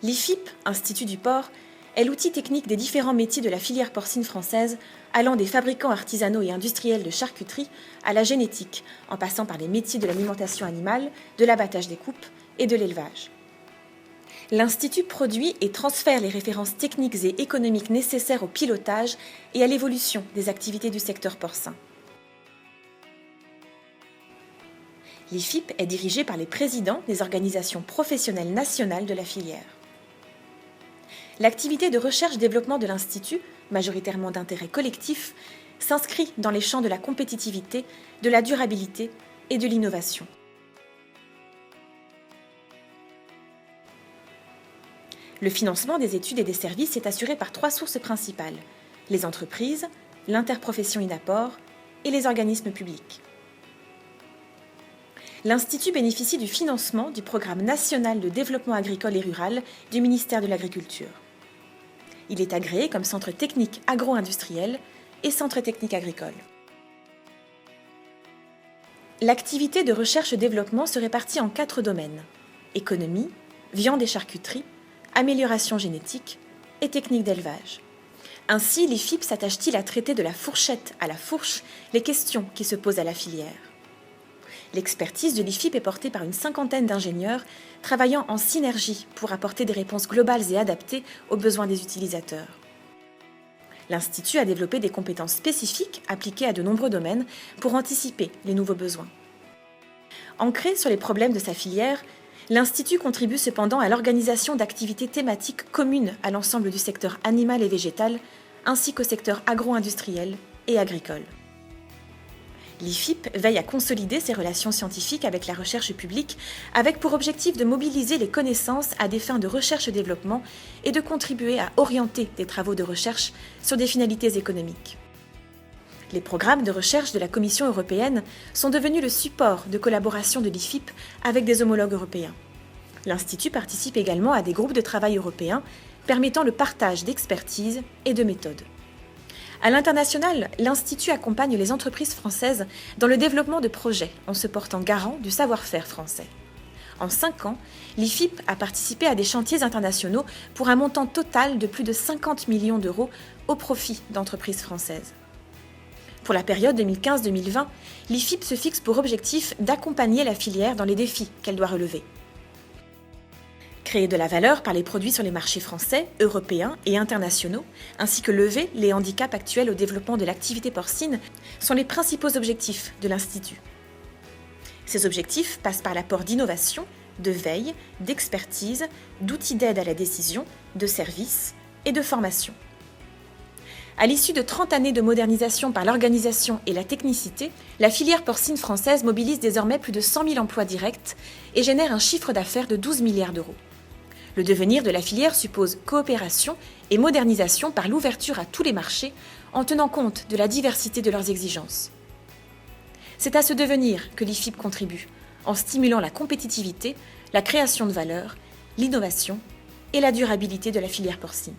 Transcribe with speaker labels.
Speaker 1: L'IFIP, Institut du porc, est l'outil technique des différents métiers de la filière porcine française, allant des fabricants artisanaux et industriels de charcuterie à la génétique, en passant par les métiers de l'alimentation animale, de l'abattage des coupes et de l'élevage. L'Institut produit et transfère les références techniques et économiques nécessaires au pilotage et à l'évolution des activités du secteur porcin. L'IFIP est dirigé par les présidents des organisations professionnelles nationales de la filière. L'activité de recherche-développement de l'Institut, majoritairement d'intérêt collectif, s'inscrit dans les champs de la compétitivité, de la durabilité et de l'innovation. Le financement des études et des services est assuré par 3 sources principales: les entreprises, l'interprofession INAPOR et les organismes publics. L'Institut bénéficie du financement du Programme national de développement agricole et rural du ministère de l'Agriculture. Il est agréé comme centre technique agro-industriel et centre technique agricole. L'activité de recherche-développement se répartit en 4 domaines: économie, viande et charcuterie, amélioration génétique et technique d'élevage. Ainsi, l'IFIP s'attache-t-il à traiter de la fourchette à la fourche les questions qui se posent à la filière. L'expertise de l'IFIP est portée par une 50aine d'ingénieurs travaillant en synergie pour apporter des réponses globales et adaptées aux besoins des utilisateurs. L'Institut a développé des compétences spécifiques appliquées à de nombreux domaines pour anticiper les nouveaux besoins. Ancré sur les problèmes de sa filière, l'Institut contribue cependant à l'organisation d'activités thématiques communes à l'ensemble du secteur animal et végétal, ainsi qu'au secteur agro-industriel et agricole. L'IFIP veille à consolider ses relations scientifiques avec la recherche publique, avec pour objectif de mobiliser les connaissances à des fins de recherche-développement et de contribuer à orienter des travaux de recherche sur des finalités économiques. Les programmes de recherche de la Commission européenne sont devenus le support de collaboration de l'IFIP avec des homologues européens. L'Institut participe également à des groupes de travail européens permettant le partage d'expertise et de méthodes. À l'international, l'Institut accompagne les entreprises françaises dans le développement de projets en se portant garant du savoir-faire français. En 5 ans, l'IFIP a participé à des chantiers internationaux pour un montant total de plus de 50 millions d'euros au profit d'entreprises françaises. Pour la période 2015-2020, l'IFIP se fixe pour objectif d'accompagner la filière dans les défis qu'elle doit relever. Créer de la valeur par les produits sur les marchés français, européens et internationaux, ainsi que lever les handicaps actuels au développement de l'activité porcine, sont les principaux objectifs de l'Institut. Ces objectifs passent par l'apport d'innovation, de veille, d'expertise, d'outils d'aide à la décision, de services et de formation. À l'issue de 30 années de modernisation par l'organisation et la technicité, la filière porcine française mobilise désormais plus de 100 000 emplois directs et génère un chiffre d'affaires de 12 milliards d'euros. Le devenir de la filière suppose coopération et modernisation par l'ouverture à tous les marchés en tenant compte de la diversité de leurs exigences. C'est à ce devenir que l'IFIP contribue, en stimulant la compétitivité, la création de valeur, l'innovation et la durabilité de la filière porcine.